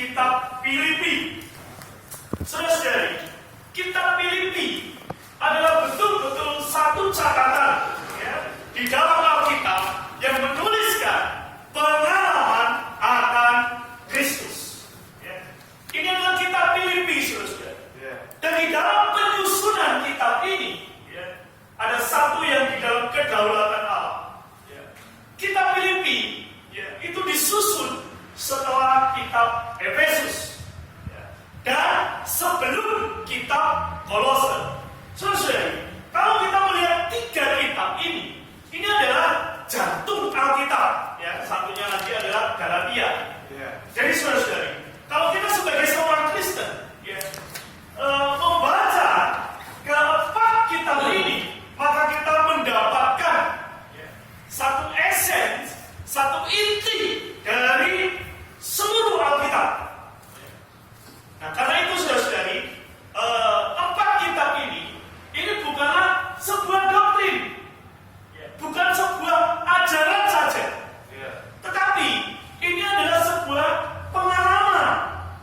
kitab Filipi. Saudara-saudari, kitab Filipi adalah betul-betul satu catatan di dalam Alkitab yang menuliskan pengalaman akan Kristus. Ini adalah kitab Filipi, saudara-saudara. Dan di dalam penyusunan kitab ini ada satu yang di dalam kedaulatan Allah. Kitab Filipi itu disusun setelah kitab Efesus dan sebelum kitab Kolose. Saudara, kalau kita melihat tiga kitab ini adalah jantung Alkitab. Satunya lagi adalah Galatia. Jadi saudara-saudari, kalau kita sebagai seorang Kristen membaca keempat kitab ini, maka kita mendapatkan satu essence, satu inti dari seluruh Alkitab. Nah, karena itu saudara-saudari, empat kitab ini bukanlah sebuah doktrin, bukan sebuah ajaran saja, tetapi ini adalah sebuah pengalaman,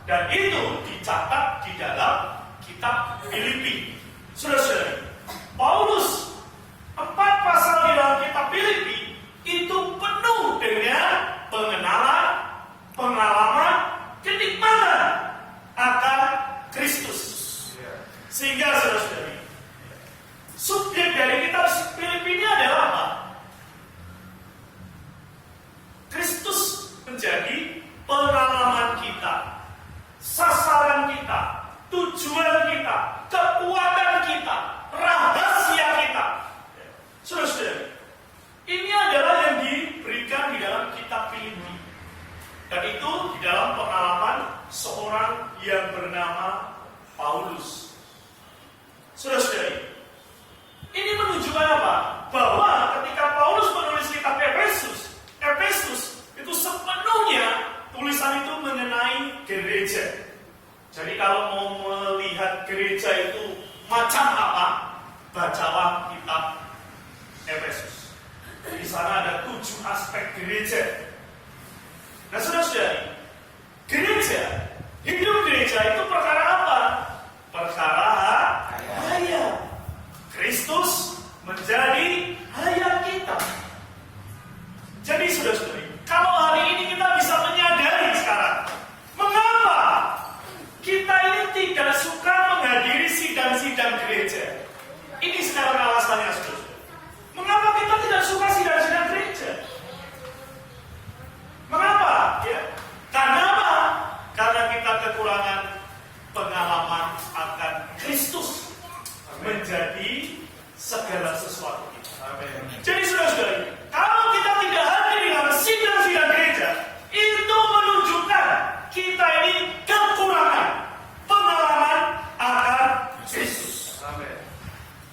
dan itu dicatat di dalam kitab Filipi. Saudara-saudari, Paulus 4 pasal di dalam kitab Filipi itu penuh dengan pengenalan, pengalaman, kenikmatan akan Kristus. Sehingga saudara-saudari, subjek dari kitab Filipi ini adalah apa? Kristus menjadi pengalaman kita, sasaran kita, tujuan kita, kekuatan kita, rahasia kita. Saudara-saudari, ini adalah yang diberikan di dalam kitab Filipi. Dan itu di dalam pengalaman seorang yang bernama Paulus. Saudara-saudari, ini menunjukkan apa? Bahwa ketika Paulus menulis kitab Efesus itu sepenuhnya tulisan itu mengenai gereja. Jadi kalau mau melihat gereja itu macam apa, bacalah kitab Efesus. Di sana ada 7 aspek gereja. Nah, saudara-saudari, gereja, hidup gereja itu perkara apa? Perkara haya. Kristus menjadi haya kita. Jadi saudara-saudari, kalau hari ini kita bisa menyadari sekarang, mengapa kita ini tidak suka menghadiri sidang-sidang gereja? Ini sekarang alasannya, saudara. Mengapa kita tidak suka sidang-sidang gereja? Mengapa? Karena apa? Karena kita kekurangan pengalaman akan Kristus menjadi segala sesuatu kita. Jadi saudara-saudari, kalau kita tidak hadir di dalam sidang-sidang gereja, itu menunjukkan kita ini kekurangan pengalaman akan Kristus.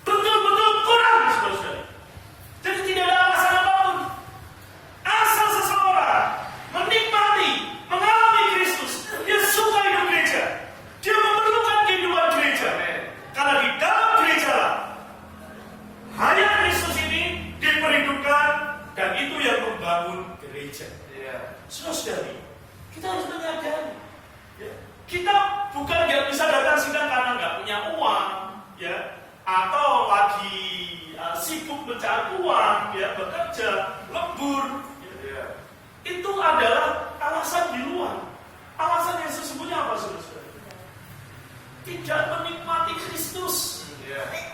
Betul-betul kurang, saudara-saudari. Jadi tidak ada alasan apapun. Asal seseorang menikmati, mengalami Kristus, dia suka hidup gereja, dia memerlukan kehidupan gereja. Karena di dalam gereja lah hanya Kristus ini diperhidupkan, dan itu yang membangun gereja. Saudara-saudari, kita harus menyadari, kita bukan nggak bisa datang sidang karena nggak punya uang, atau lagi sibuk mencari uang, bekerja, lembur. Itu adalah alasan di luar. Alasan yang sesungguhnya apa, saudara-saudari? Tidak menikmati Kristus,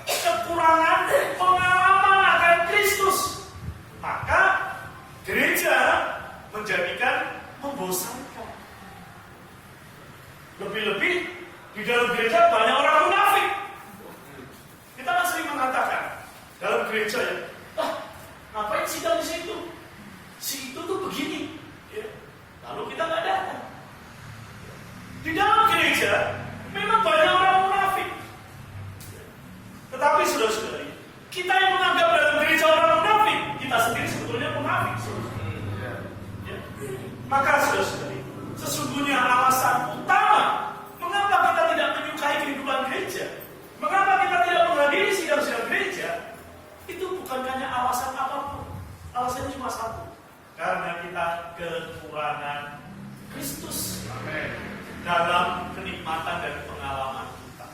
kekurangan pengalaman akan Kristus. Maka gereja menjadikan membosankan. Lebih-lebih di dalam gereja banyak orang munafik. Kita kan sering mengatakan dalam gereja, ngapain sidang di situ? Si itu tuh begini, lalu kita nggak datang. Di dalam gereja memang banyak orang munafik. Tetapi saudara-saudari, kita yang menganggap dalam gereja orang munafik, kita sendiri sebetulnya munafik. Maka saudara-saudari, sesungguhnya alasan utama mengapa kita tidak menyukai kehidupan gereja, mengapa kita tidak menghadiri sidang-sidang gereja, itu bukan hanya alasan apapun. Alasannya cuma satu, karena kita kekurangan Kristus. Amen. dalam kenikmatan dan pengalaman kita.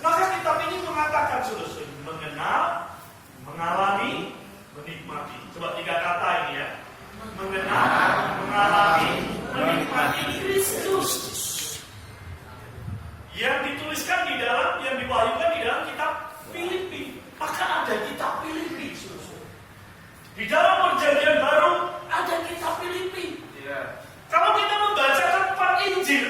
Maka kitab ini mengatakan saudara, mengenal, mengalami, menikmati. Coba 3 kata ini ya. Mengenal, mengalami, menikmati Kristus. Yang dituliskan di dalam, yang diwahyukan di dalam kitab Filipi. Maka ada kitab Filipi, saudara. Di dalam perjanjian baru ada kitab Filipi. Kalau kita membaca keempat Injil,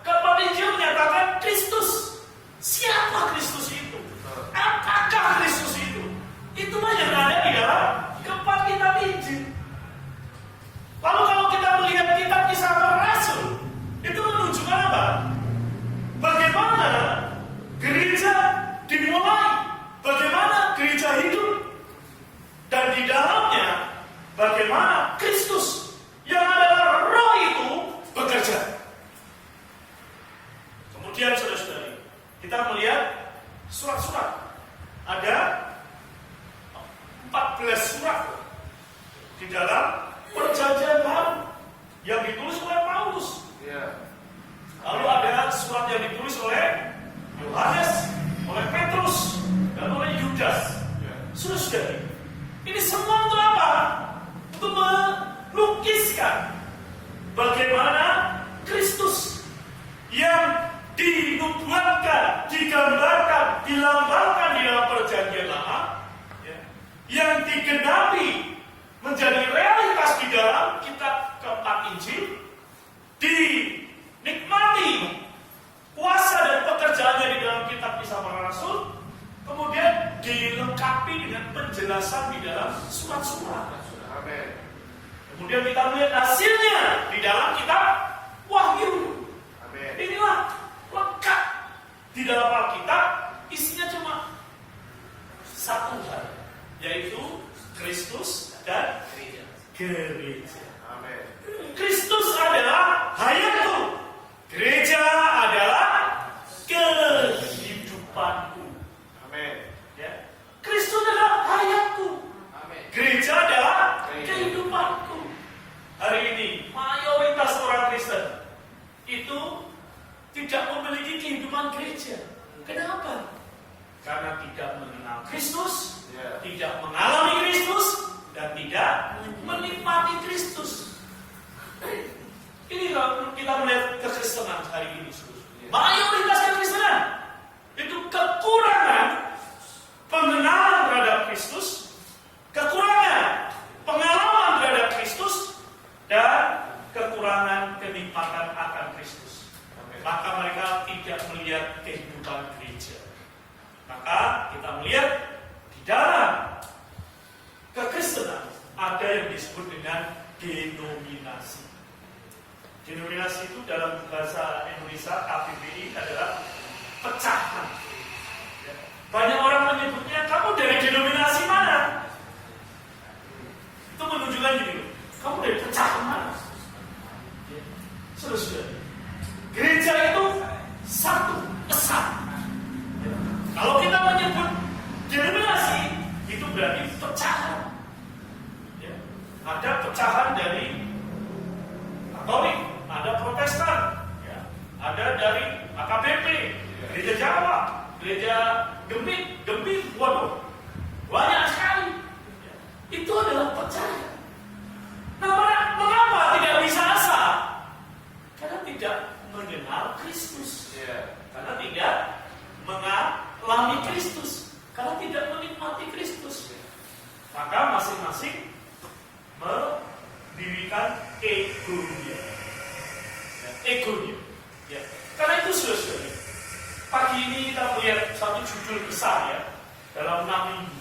keempat Injil menyatakan Kristus. Siapa Kristus itu? Apakah Kristus itu? Itulah yang ada di dalam keempat kitab Injil. Lalu kalau kita melihat kitab Kisah Para Rasul, itu menunjukkan apa? Bagaimana gereja dimulai, bagaimana gereja hidup, dan di dalamnya bagaimana Kristus yang adalah roh itu bekerja. Kemudian saudara-saudari, kita melihat surat-surat. Ada 14 surat di dalam perjanjian baru yang ditulis oleh Paulus. Lalu ada surat yang ditulis oleh Yohanes, oleh Petrus, dan oleh Yudas. Saudara-saudari, ini semua untuk apa? Untuk melukiskan bagaimana Kristus yang dinubuatkan, digambarkan, dilambangkan di dalam perjanjian lama, yang digenapi menjadi realitas di dalam kitab keempat Injil, dinikmati kuasa dan pekerjaannya di dalam kitab Kisah Para Rasul, kemudian dilengkapi dengan penjelasan di dalam surat-surat. Kemudian kita melihat hasilnya di dalam kitab Wahyu. Inilah lengkap di dalam Alkitab, isinya cuma satu hal, yaitu Kristus dan gereja. Kristus adalah hayatku, gereja adalah kehidupanku. Ya. Kristus adalah hayatku, gereja adalah kehidupanku. Hari ini mayoritas orang Kristen itu tidak memiliki kehidupan gereja. Kenapa? Karena tidak mengenal Kristus, tidak mengalami Kristus, dan tidak menikmati Kristus. Ini kalau kita melihat kekristenan hari ini, mayoritas kekristenan itu kekurangan pengenalan terhadap Kristus, kekurangan pengalaman terhadap Kristus, dan kekurangan kenikmatan akan Kristus. Maka mereka tidak melihat kehidupan gereja. Maka kita melihat di dalam kekristenan ada yang disebut dengan denominasi. Denominasi itu dalam bahasa Indonesia KBBI adalah pecahan. Banyak orang menyebutnya, kamu dari denominasi mana? Itu menunjukkan gini, kamu dari pecahan mana? Saudara-saudara, gereja itu satu pesan. Kalau kita menyebut denominasi, itu berarti pecahan. Ada pecahan dari Katolik, ada Protestan, ada dari AKBP, Gereja Jawa, Gereja Gembit, waduh, banyak sekali. Itu adalah pecahan. Nah, mengapa tidak bisa asa? Karena tidak mengenal Kristus, karena tidak mengalami Kristus, karena tidak menikmati Kristus. Maka masing-masing mendirikan egonya. Karena itu saudara-saudari, pagi ini kita melihat satu judul besar dalam 6 minggu.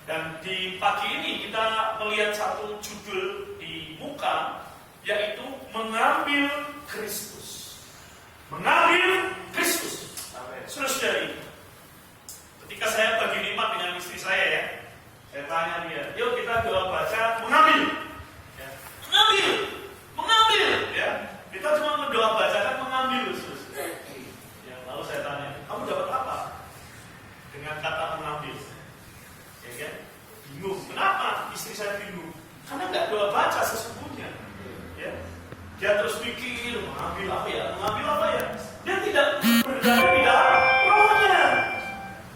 Dan di pagi ini kita melihat satu judul di muka, yaitu mengambil Kristus. Mengambil Kristus. Saudara-saudari, ketika saya bagi nikmat dengan istri saya saya tanya dia, yuk kita doa baca mengambil. Mengambil. Kita cuma mendoa bacakan mengambil. Lalu saya tanya, kamu dapat apa dengan kata mengambil? Bingung. Kenapa istri saya bingung? Karena nggak doa baca sesungguhnya. Dia terus pikir, mengambil apa ya? Dia tidak berada di dalam rohnya.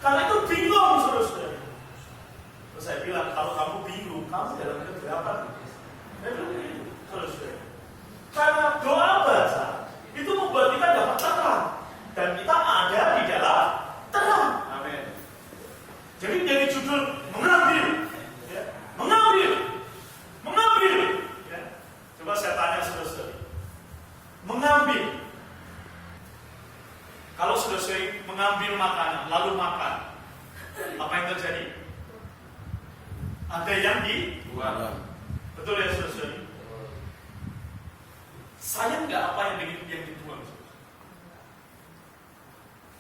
Karena itu bingung, saudara-saudara. Terus saya bilang, kalau kamu bingung, kamu dalam kegelapan. Saya bilang begitu, saudara-saudara. Karena doa baca itu membuat kita dapat terang, dan kita ada di dalam terang. Amin. Jadi dari judul mengambil, ya, mengambil. Ya. Coba saya tanya saudara-saudara. Mengambil. Kalau saudara-saudari mengambil makanan, lalu makan, apa yang terjadi? Ada yang dibuang. Betul ya saudara-saudari? Sayang nggak apa yang dibuang?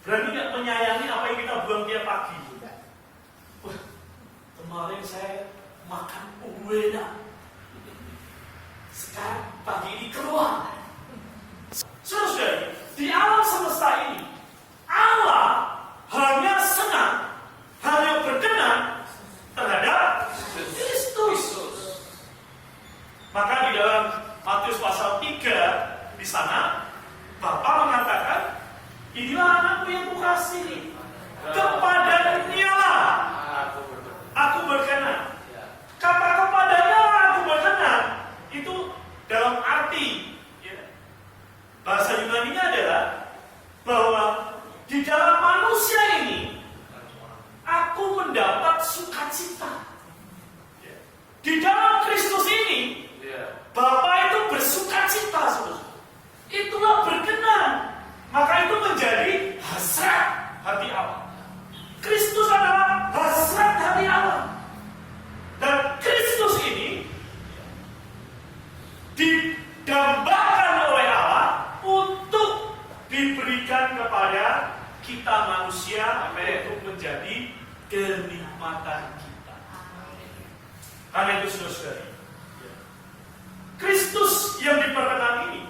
Berani nggak menyayangi apa yang kita buang tiap pagi? Wah, kemarin saya makan enak. Sekarang pagi ini keluar. Saudara, di alam semesta ini Allah hanya senang, hanya berkenan terhadap Kristus. Maka di dalam Matius pasal 3 di sana Bapa mengatakan, inilah anakku yang kukasihi, kepadanya aku berkenan. Kata kepadanya aku berkenan itu dalam arti bahasa Yunani-nya adalah bahwa di dalam manusia ini aku mendapat sukacita. Di dalam Kristus ini Bapa itu bersukacita, saudara. Itulah berkenan. Maka itu menjadi hasrat hati Allah. Kristus adalah hasrat hati Allah. Dan Kristus ini didambakan oleh Allah untuk diberikan kepada kita manusia untuk menjadi kenikmatan kita. Karena itu saudara-saudari, Kristus yang diperkenan ini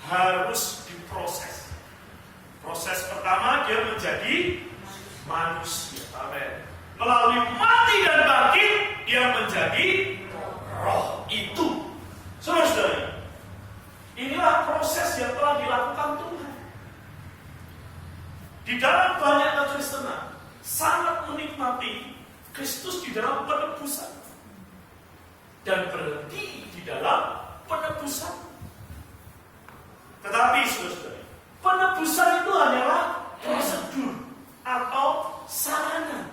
harus diproses. Proses pertama dia menjadi manusia. Amin. Melalui mati dan bangkit dia menjadi roh itu. Saudara-saudari, inilah proses yang telah dilakukan Tuhan. Di dalam banyak kekristenan sangat menikmati Kristus di dalam penebusan dan berhenti di dalam penebusan. Tetapi saudara-saudari, penebusan itu hanyalah prosedur atau sarana.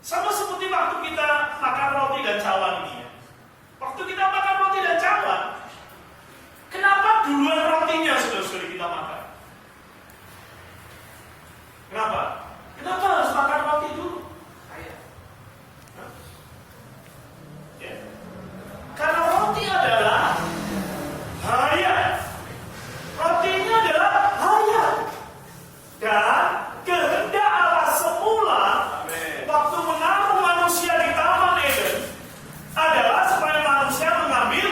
Sama seperti waktu kita makan roti dan cawan ini ya. Waktu kita makan roti dan cawan, kenapa duluan rotinya saudara-saudari kita makan? Kenapa? Kenapa harus makan roti dulu? Ya. Karena roti adalah hayat. Rotinya adalah hayat. Dan kehendak Allah semula waktu menaruh manusia di Taman Eden adalah supaya manusia mengambil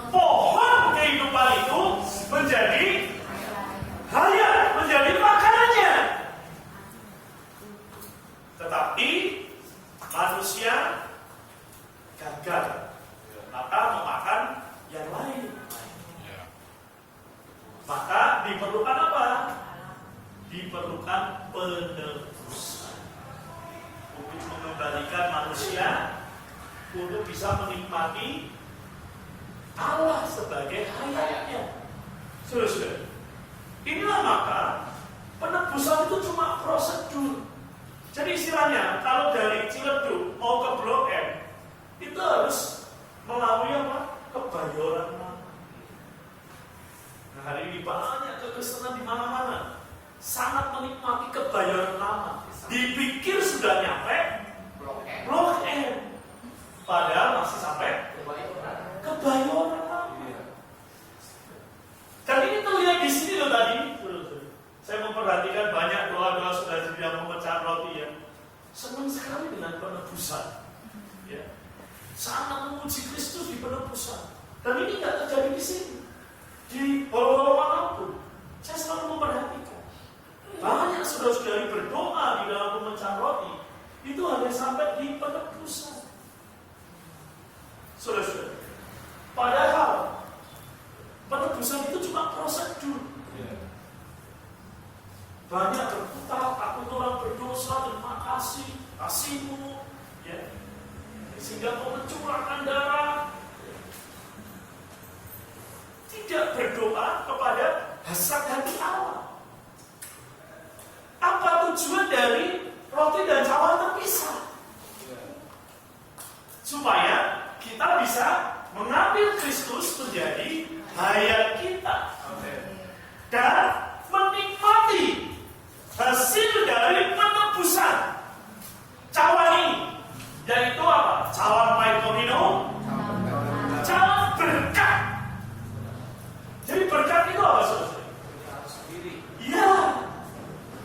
pohon kehidupan itu menjadi hayat, menjadi makanannya. Tetapi manusia gagal, maka memakan yang lain. Maka diperlukan apa? Diperlukan penebusan untuk mengembalikan manusia untuk bisa menikmati Allah sebagai hayatnya. Saudara-saudara, inilah maka penebusan itu cuma prosedur. Jadi istilahnya kalau dari Ciledug mau ke Blok M itu harus melalui apa? Kebayoran lama. Nah, hari ini banyak kekristenan di mana-mana sangat menikmati kebayoran lama. Dipikir sudah nyampe Blok M, padahal masih sampai kebayoran lama. Dan ini terlihat di sini loh tadi. Saya memperhatikan banyak doa-doa saudara yang memecah roti ya. Senang sekali dengan penebusan. Ya. Sangat memuji Kristus di penebusan. Dan ini nggak terjadi di sini. Di bawah manapun, saya selalu memperhatikan. Banyak saudara-saudari berdoa di dalam memecah roti itu hanya sampai di penebusan. Saudara-saudari, padahal banyak berputar, aku orang berdosa, terima kasih, kasihmu, ya, sehingga kau mencurahkan darah. Tidak berdoa kepada hasrat hati Allah. Apa tujuan dari roti dan cawan terpisah? Supaya kita bisa mengambil Kristus menjadi hayat kita dan menikmati hasil dari penebusan cawan ini, yaitu apa? Cawan Paikomino, cawan berkat. Jadi berkat itu apa, saudara? Ya,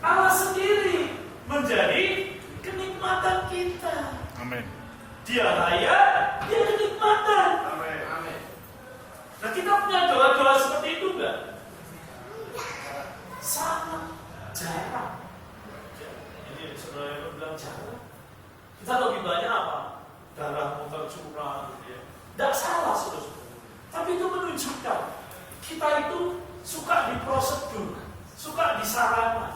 Allah sendiri menjadi kenikmatan kita. Amin. Dia raya, dia kenikmatan. Amin. Nah, kita punya doa-doa seperti itu enggak? Sangat jarang. Ini saudara yang bilang jarang. Kita lebih banyak apa? Darah tercurah, gitu ya. Tidak salah, saudara. Tapi itu menunjukkan kita itu suka di prosedur, suka di sarana.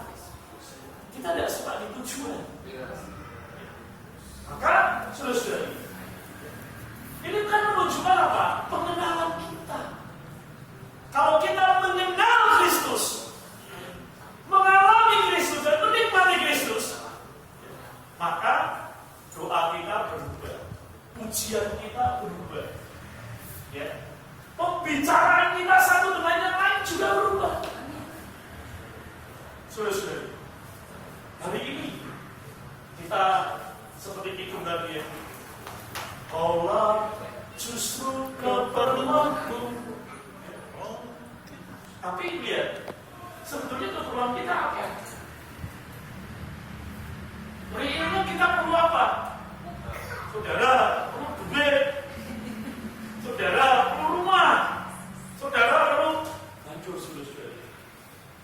Kita tidak suka di tujuan. Maka, saudara-saudari, ini kan menunjukkan apa? Pengenalan kita. Kalau kita mengenal Kristus, mengalami Kristus dan menikmati Kristus, maka doa kita berubah, pujian kita berubah, ya. Pembicaraan kita satu dengan yang lain juga berubah. Saudara-saudari, hari ini kita seperti itu tadi ya. Allah justru keperluanku. Tapi lihat, sebetulnya keperluan kita apa? Realnya kita perlu apa? Saudara perlu duit, saudara perlu rumah, saudara perlu hancur, saudara.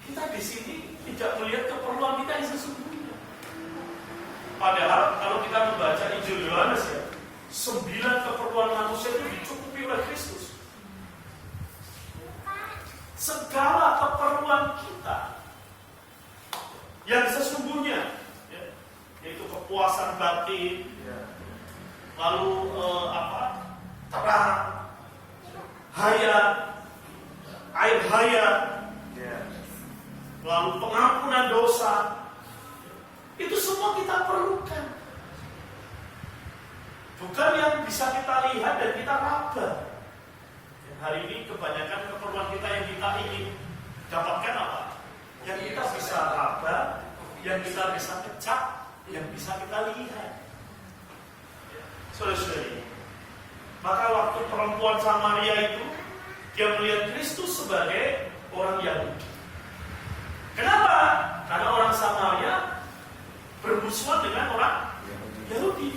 Kita di sini tidak melihat keperluan kita yang sesungguhnya. Padahal kalau kita membaca Injil Yohanes ya, 9 keperluan manusia itu dicukupi oleh Kristus. Segala keperluan kita yang sesungguhnya, ya, yaitu kepuasan batin, lalu terang, hayat, air hayat, lalu pengampunan dosa. Itu semua kita perlukan. Bukan yang bisa kita lihat dan kita raba. Hari ini kebanyakan keperluan kita yang kita ingin dapatkan apa? Yang kita bisa raba, yang kita bisa kecap, yang bisa kita lihat. Saudara-saudari, maka waktu perempuan Samaria itu, dia melihat Kristus sebagai orang Yahudi. Kenapa? Karena orang Samaria bermusuhan dengan orang Yahudi.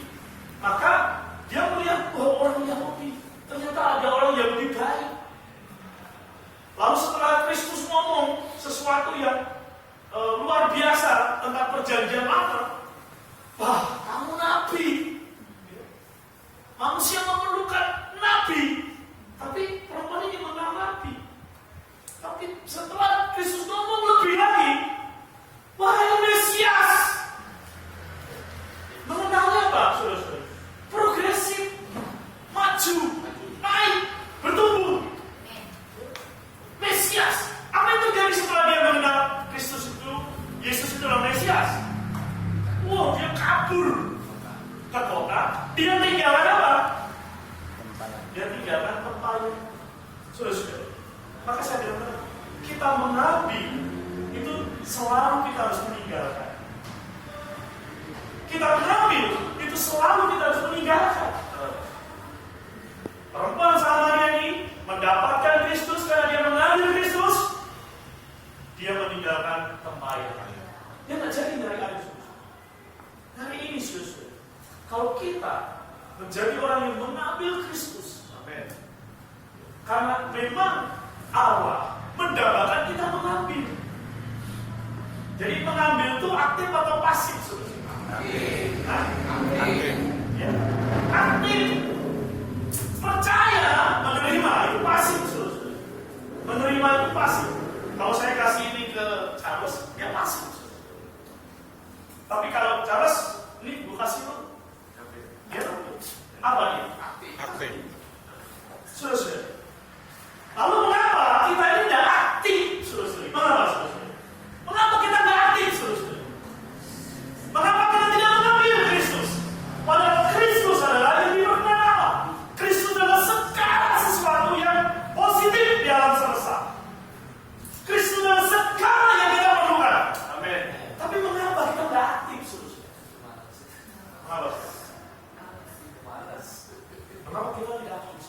Maka dia melihat bahwa orang Yahudi, ternyata ada orang Yahudi baik. Lalu setelah Kristus ngomong sesuatu yang luar biasa tentang perjanjian lama, wah, kamu nabi. Manusia memerlukan nabi, tapi perempuan ini mengenal nabi. Tapi setelah Kristus ngomong lebih lagi, wahai Mesias, mengenalnya apa, saudara-saudara? Progresif, maju, naik, bertumbuh. Mesias, apa yang terjadi setelah dia mengenal Kristus itu? Yesus itu adalah Mesias. Wow, dia kabur ke kota. Dia tinggalkan apa? Dia tinggalkan tempayan. Saudara-saudara, maka saya bilang, kita mengambil itu selalu kita harus meninggalkan. Kita mengambil itu selalu kita harus meninggalkan. Perempuan Samaria ini mendapatkan Kristus karena dia mengambil Kristus. Dia meninggalkan tempayan. Dia tidak jadi dari Kristus. Hari ini, saudara, kalau kita menjadi orang yang mengambil Kristus, amin. Karena memang Allah mendapatkan kita mengambil. Jadi mengambil itu aktif atau pasif, saudara? Amin. Ya. Aktif. Percaya menerima itu pasif, saudara. Menerima itu pasif. Kalau saya kasih ini ke Charles, dia pasif. Tapi kalau Charles, ini gue kasih lo, dia apa dia? Aktif. Sudah. Lalu mengapa kita ini tidak aktif? Sudah. Mengapa sudah? Mengapa kita tidak aktif? Sudah. Mengapa kita tidak mengambil Kristus? Padahal Kristus adalah yang diperkenalkan Allah. Kristus adalah segala sesuatu yang positif di alam semesta. Kristus adalah segala yang kita perlukan. Amin. Tapi mengapa kita tidak aktif? Sudah. Mengapa? Mengapa kita tidak aktif?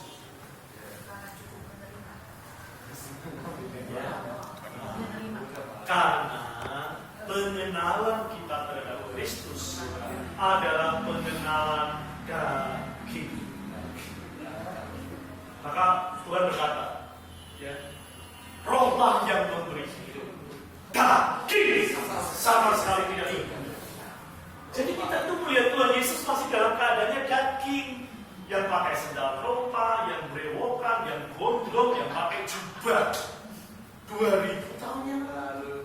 Karena pengenalan kita terhadap Kristus adalah pengenalan daging. Maka Tuhan berkata, ya, Rohlah yang memberi hidup. Daging sama sekali tidak hidup. Jadi kita itu melihat Tuhan Yesus masih dalam keadaannya daging, yang pakai sendal rompa, yang brewokan, yang gondrong, yang pakai jubah 2000 tahun yang lalu.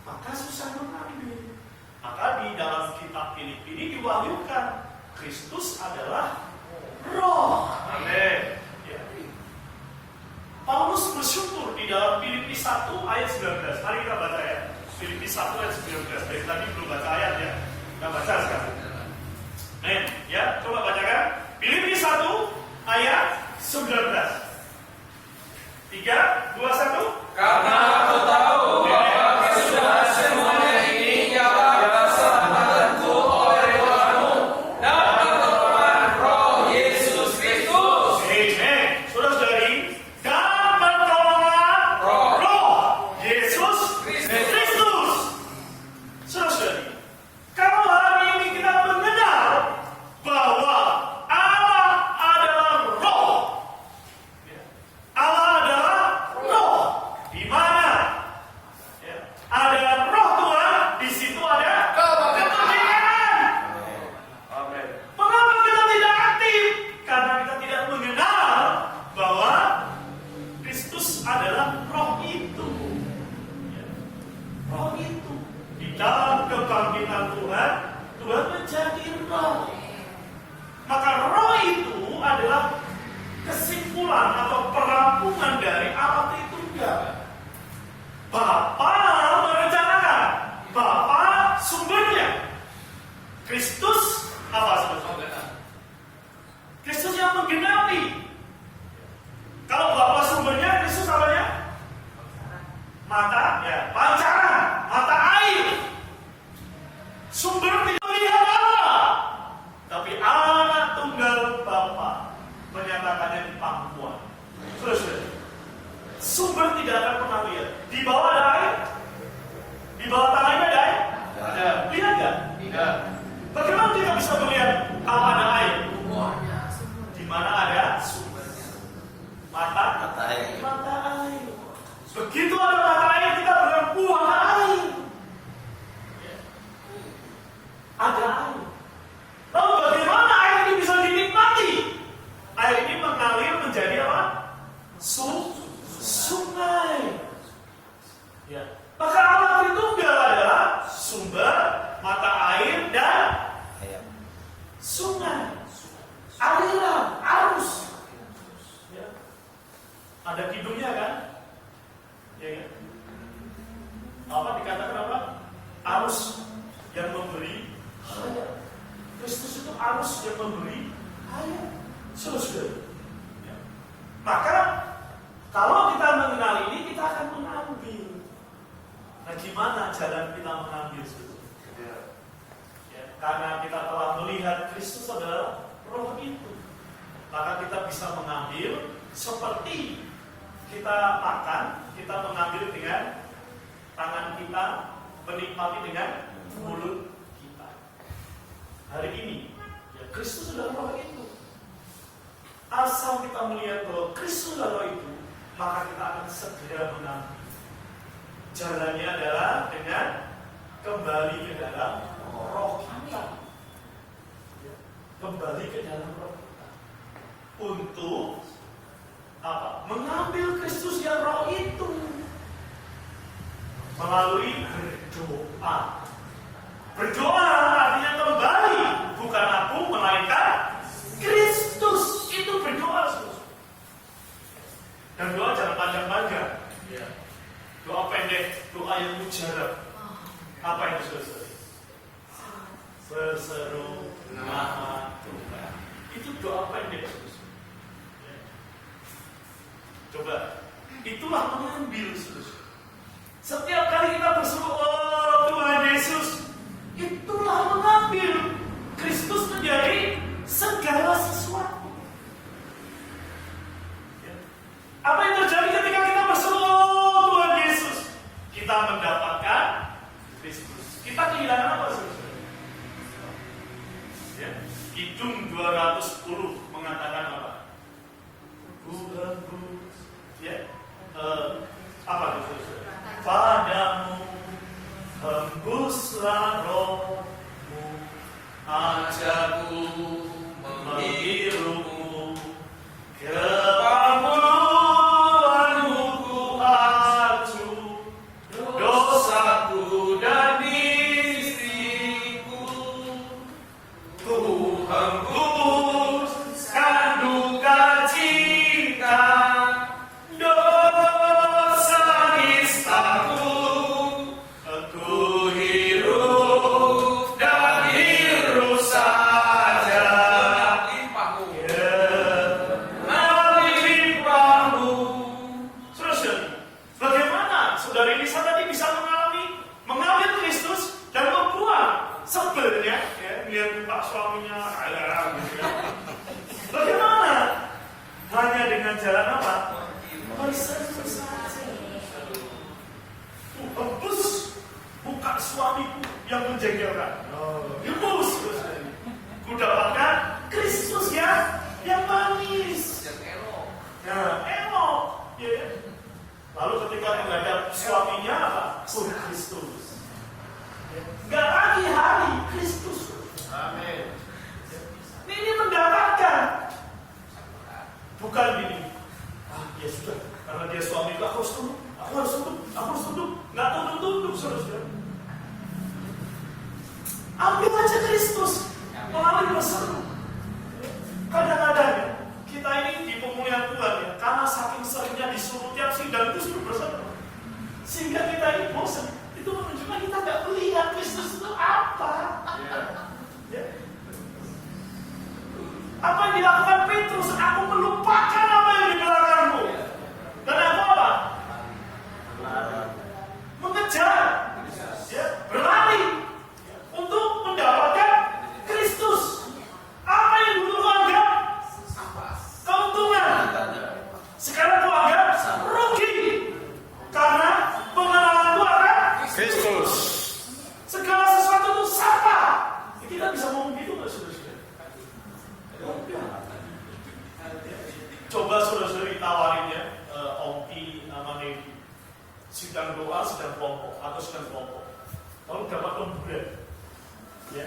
Maka susah mengambil. Maka di dalam kitab Filipi ini diwahyukan Kristus adalah roh. Amin. Ya. Paulus bersyukur di dalam Filipi 1 ayat 19. Mari kita baca ya. Filipi 1 ayat 19. Dari tadi belum baca ayat ya. Kita baca sekarang. Amin. Ya, coba bacakan. Filipi 1 ayat 19. 3, 2, 1. Karena aku tahu bahwa kesudahan semuanya ini nyata dilaksanakanku oleh Tuhanmu dan pertolongan Roh Yesus Kristus. Amen. Saudara-saudari, dan pertolongan Roh Yesus Kristus. Saudara-saudari, kalau hari ini kita mengenal bahwa Allah adalah Roh. Allah adalah Roh. Di mana? Ya. Ada Roh Tuhan, di situ ada kemerdekaan. Amin. Mengapa kita tidak aktif? Karena kita tidak mengenal bahwa Kristus adalah Roh itu. Ya. Roh itu. Di dalam kebangkitan Tuhan, Tuhan menjadi Roh. Maka Roh itu adalah kesimpulan atau perampungan dari Allah Tritunggal. Bapa merencanakan, Bapa sumbernya. Kristus apa sebetulnya? Kristus yang menggenapi. Kalau Bapa sumbernya, Kristus apanya? Mata, ya, pancaran, mata air. Sumber tidak melihat Allah, tapi anak tunggal Bapa menyatakannya di pangkuan. Terus, sumber tidak akan pernah lihat. Di bawah ada air, di bawah tanahnya ada air. Ada. Lihat nggak? Tidak. Bagaimana kita bisa melihat kalau ada air? Di mana ada sumbernya? Mata air. Mata air. Begitu ada mata air, kita bilang ada air. Ada air. Lalu bagaimana air ini bisa dinikmati? Air ini mengalir menjadi apa? Sungai. Ya. Maka Allah Tritunggal adalah sumber, mata air, dan sungai. Aliran, arus. Ya. Ada kidungnya kan? Ya, kan? Apa dikatakan apa? Arus yang memberi hayat. Kristus itu arus yang memberi hayat. Saudara. Ya. Maka kalau kita mengenal ini, kita akan mengambil. Nah, gimana jalan kita mengambil itu? Ya, karena kita telah melihat Kristus adalah Roh itu, maka kita bisa mengambil seperti kita makan, kita mengambil dengan tangan kita, menikmati dengan mulut kita. Hari ini, ya, Kristus adalah Roh itu. Asal kita melihat bahwa Kristus adalah Roh itu, maka kita akan segera mengambil. Jalannya adalah dengan kembali ke dalam Roh kita. Kembali ke dalam Roh kita. Untuk apa? Mengambil Kristus yang Roh itu. Melalui berdoa. Berdoa artinya kembali, bukan aku melainkan Kristus. Itu berdoa, saudara. Dan doa jangan panjang-panjang. Doa pendek, doa yang mujarab. Apa itu, saudara? Berseru nama Tuhan. Itu doa pendek, saudara. Coba, itulah mengambil, saudara. Setiap kali kita berseru, oh Tuhan Yesus, itulah mengambil Kristus menjadi segala sesuatu. Apa yang terjadi ketika kita berseru, oh Tuhan Yesus? Kita mendapatkan Kristus. Kita kehilangan apa, saudara? Ya. Kidung 210 mengatakan apa? Ku hembus, ya, apa itu, saudara? Padamu hembuslah rohmu, ajarku menghirumu, kepangkuanmu ku acu, dosaku dan istriku, ku hembuskan duka cita, dosa nistaku, aku hirup dan hirup saja. Melimpahmu. Saudara, bagaimana saudara Elisa tadi bisa mengambil Kristus dan membuang sebelnya, ya, lihat pak suaminya, gitu ya. Bagaimana? Hanya dengan jalan apa? Berseru saja. Hembus muka suamiku yang menjengkelkan. Hembus. Ku dapatkan Kristus yang manis. Nah, elok. Ya. Lalu ketika menghadap suaminya apa? Kristus. Gak lagi hari Kristus. Amin. Ini mendapatkan. Bukan ini. Ya sudah, karena dia suamiku, aku harus tunduk. Nggak tunduk, saudara. Ambil aja Kristus melalui berseru. Kadang-kadang kita ini di pemulihan Tuhan ya, karena saking seringnya disuruh tiap sidang itu suruh berseru, sehingga kita ini bosan. Itu menunjukkan kita nggak melihat Kristus itu apa. Ya. Apa yang dilakukan Petrus? Aku melupakan apa yang di belakangku. Dan aku apa? Mengejar, ya, berlari untuk mendapatkan Kristus. Apa yang dulu kau anggap keuntungan, sekarang kau anggap rugi karena pengenalanku akan Kristus. Segala sesuatu itu siapa? Kita bisa ngomong gitu nggak, saudara-saudara? Coba saudara-saudari tawarin ya, Ongki namanya sidang doa, sidang kelompok atau sidang kelompok. Lalu dapat lemburan, ya,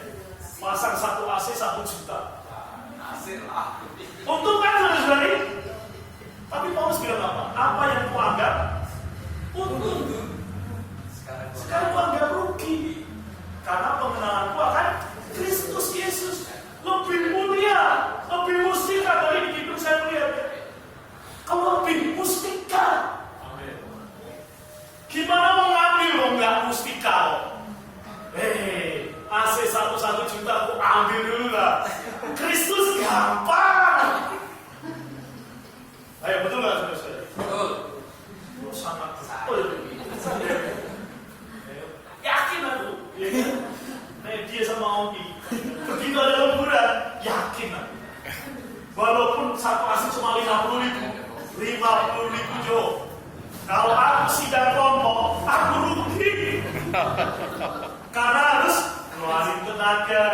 pasang 1 AC 1 juta. Untung kan saudara-saudari? Tapi Paulus bilang apa? Apa yang kau anggap untung, sekarang kau anggap rugi. Karena pengenalanku akan Kristus Yesus lebih mulia, lebih mustika dari hidup saya melihat. Kalau lebih mustika, gimana mau ngambil kalau nggak mustika? AC 1 juta aku ambil dulu lah. Kristus gampang. Ayo, betul nggak, saudara? Betul. Sangat betul. Yakin aku. Dia sama Ongki. Begitu ada lemburan, yakin aku. Walaupun 1 AC cuma 50.000 Jo. Kalau aku sidang kelompok, aku rugi. Karena harus ngeluarin tenaga,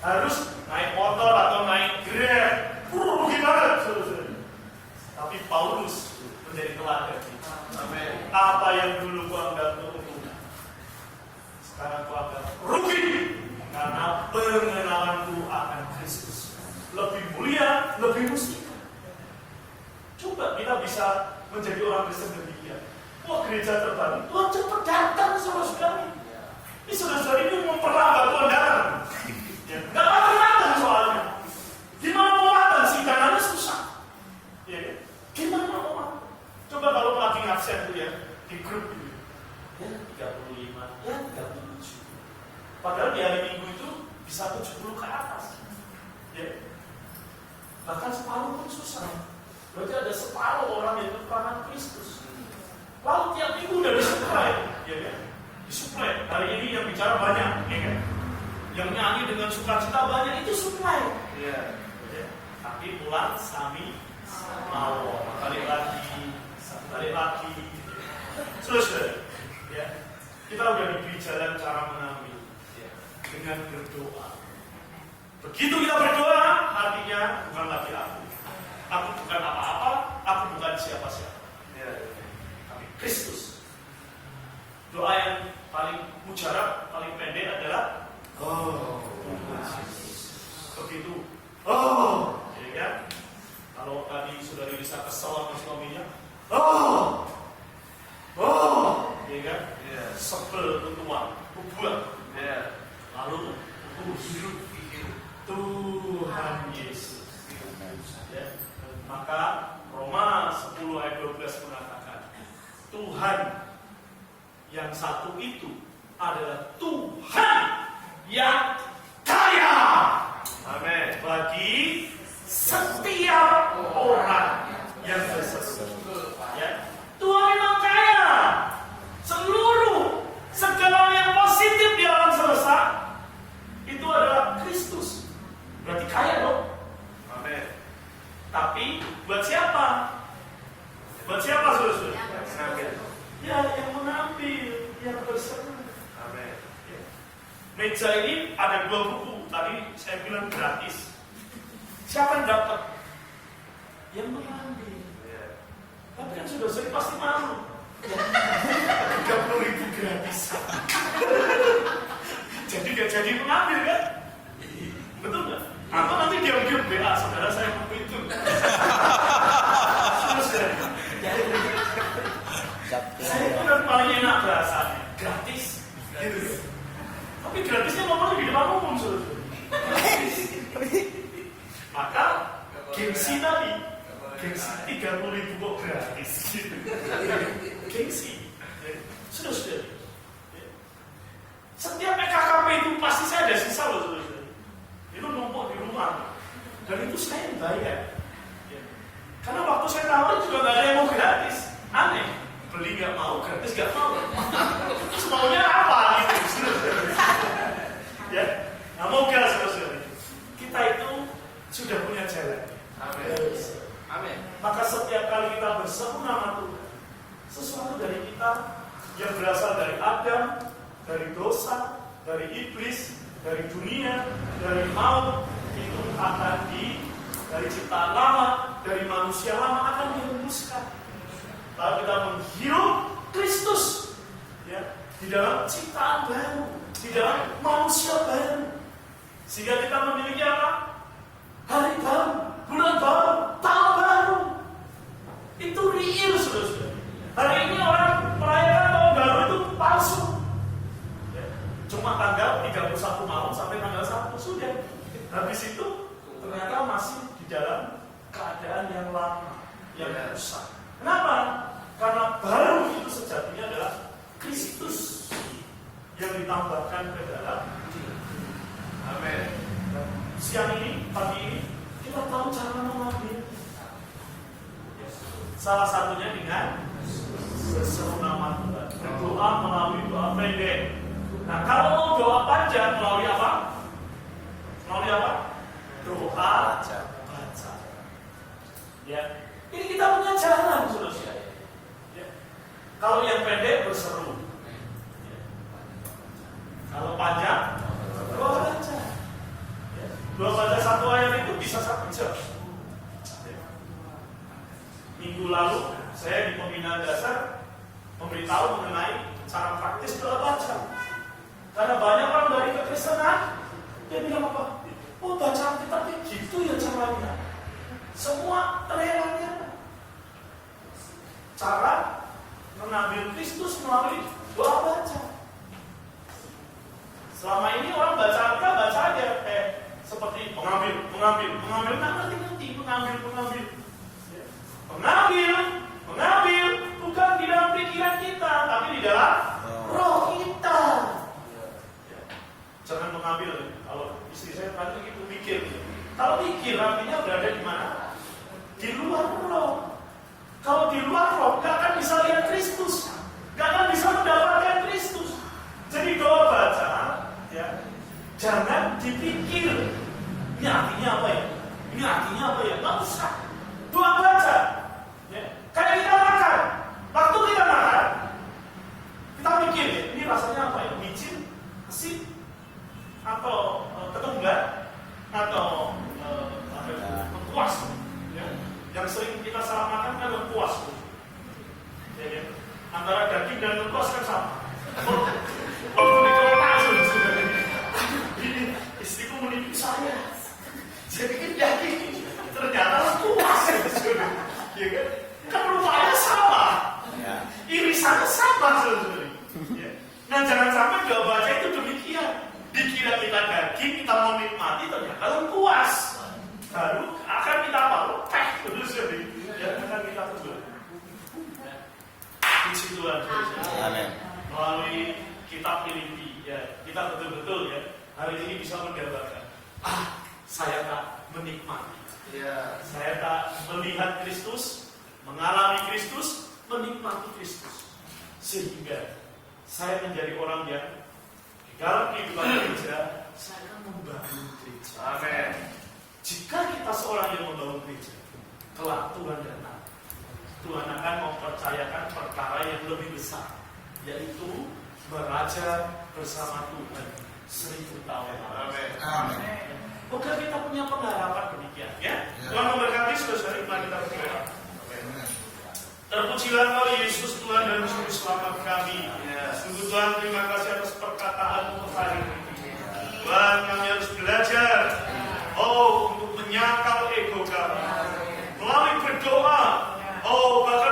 harus naik motor atau naik Grab. Rugi banget, saudara. Tapi Paulus menjadi teladan. Apa yang dulu ku anggap keuntungan, sekarang ku anggap rugi. Karena pengenalanku akan Kristus lebih mulia, lebih mustika. Coba kita bisa menjadi orang Kristen demikian. Wah, gereja terbaru, Tuhan cepat datang, saudara-saudari. Ini saudara ini memperlambat Tuhan datang. Ya, nggak akan datang soalnya. Gimana mau datang sih? Karena susah. Ya, kan? Gimana mau datang? Coba kalau lagi ngabsen tuh ya di grup gitu. Ya 35, ya 37. Padahal di hari Minggu itu bisa 70 ke atas. Ya. Bahkan separuh pun susah. Berarti ada separuh orang yang berperan Kristus. Lalu tiap minggu udah disuplai, ya kan? Disuplai. Hari ini yang bicara banyak, ya kan? Yang nyanyi dengan sukacita banyak itu suplai. Iya. Ya. Tapi pulang sami mau balik lagi. Selesai. Ya. Kita udah diberi jalan cara mengambil dengan berdoa. Begitu kita berdoa, artinya bukan lagi aku. Aku bukan apa-apa, aku bukan siapa-siapa. Tapi Kristus. Doa yang paling mujarab, paling pendek adalah begitu. Ya kan? Kalau tadi saudari bisa kesel sama suaminya, ya kan? Sebel tuan, buat. Lalu hidup Tuhan Yesus. Ya. Maka Roma 10 ayat 12 mengatakan, Tuhan yang satu itu adalah Tuhan yang kaya. Amin. Bagi setiap orang yang berseru. Ya. Tuhan memang kaya. Seluruh segala yang positif di alam semesta itu adalah Kristus. Berarti kaya dong. Amin. Tapi buat siapa? Buat siapa saudara? Ya, yang mengambil, yang berseru. Amin. Ya. Meja ini ada 2 buku. Tadi saya bilang gratis. Siapa yang dapat? Yang mengambil. Tapi kan sudah sering pasti malu. 30.000 gratis. Jadi gak jadi mengambil kan? Betul nggak? Atau nanti diam-diam BA saudara saya begitu. Saya itu kan paling enak bahasanya, gratis. Gitu. Tapi gratisnya ngomongnya di depan umum saudara. Maka gengsi tadi, gengsi 30.000 kok gratis. Gitu. Gengsi. Sudah. Setiap PKKP itu pasti saya ada sisa loh saudara. Itu numpuk di rumah. Dan itu saya yang bayar. Karena waktu saya tawarin juga gak ada yang mau gratis. Aneh. Beli gak mau, gratis gak mau. Terus maunya apa gitu. Ya. Nah moga saudara. Kita itu sudah punya jalan. Amin. Maka setiap kali kita berseru nama Tuhan, sesuatu dari kita yang berasal dari Adam, dari dosa, dari iblis, dari dunia, dari maut, itu akan dari ciptaan lama, dari manusia lama akan dihembuskan. Lalu kita menghirup Kristus, ya, di dalam ciptaan baru, di dalam manusia baru, sehingga kita memiliki apa? Hari baru, bulan baru, tahun baru. Itu real, saudara. Hari ini orang merayakan tahun baru itu palsu. Cuma tanggal 31 malam sampai tanggal 1 sudah. Habis itu ternyata masih di dalam keadaan yang lama, yang rusak. Kenapa? Karena baru itu sejatinya adalah Kristus yang ditambahkan ke dalam diri. Amin. Siang ini, pagi ini, kita tahu cara mengambil. Salah satunya dengan berseru nama Tuhan. Berdoa melalui doa pendek. Nah, kalau mau doa panjang melalui apa? Melalui apa? Doa baca. Ya. Ini kita punya jalan, saudara. Ya. Kalau yang pendek berseru. Ya. Kalau panjang doa baca. Ya. Doa baca 1 ayat itu bisa 1 jam. Ya. Minggu lalu saya di pembinaan dasar memberitahu mengenai cara praktis doa baca. Karena banyak orang dari kekristenan, dia bilang apa? Oh, baca Alkitab gitu ya caranya. Semua relanya. Cara mengambil Kristus melalui doa baca. Selama ini orang baca aja seperti mengambil, nggak ngerti, mengambil. Ya. Mengambil bukan di dalam pikiran kita, tapi di dalam roh kita. Ya. Jangan mengambil. Kalau istri saya tadi gitu mikir. Kalau mikir artinya berada di mana? Di luar roh. Kalau di luar roh, nggak akan bisa lihat Kristus, nggak akan bisa mendapatkan Kristus. Jadi doa baca, ya, jangan dipikir. Ini artinya apa ya? Nggak usah. Doa baca, ya. Kayak kita makan. Waktu kita makan, kita mikir, ya, ini rasanya apa ya? Micin, asin, atau ketumbar, atau lengkuas. Ya. Yang sering kita salah makan kan lengkuas. Ya, ya. Antara daging dan lengkuas kan sama. Waktu di kereta ini istriku menipu saya. Jadi kan daging ternyata lengkuas. Ya kan? Kan rupanya sama. Irisannya sama sebenarnya. Ya. Nah jangan sampai doa baca itu demikian. Dikira kita daging, kita menikmati ternyata lengkuas. Baru akan kita apa? Teh terus ya akan kita tegur. Puji Tuhan. Amin. Melalui kitab Filipi, ya kita betul-betul ya hari ini bisa menggambarkan. Saya tak menikmati. Ya. Saya tak melihat Kristus, mengalami Kristus, menikmati Kristus, sehingga saya menjadi orang yang di dalam kehidupan gereja saya akan membangun gereja. Amin. Jika kita seorang yang membangun gereja, kelak Tuhan datang, Tuhan akan mempercayakan perkara yang lebih besar, yaitu beraja bersama Tuhan 1000 tahun. Amin. Amin. Maka kita punya pengharapan demikian, ya. Tuhan memberkati saudara-saudari, mari kita berdoa. Terpujilah Kau Yesus, Tuhan dan Juru Selamat kami. Sungguh Tuhan, terima kasih atas perkataan-Mu hari ini. Tuhan, kami harus belajar untuk menyangkal ego kami melalui berdoa. Bahkan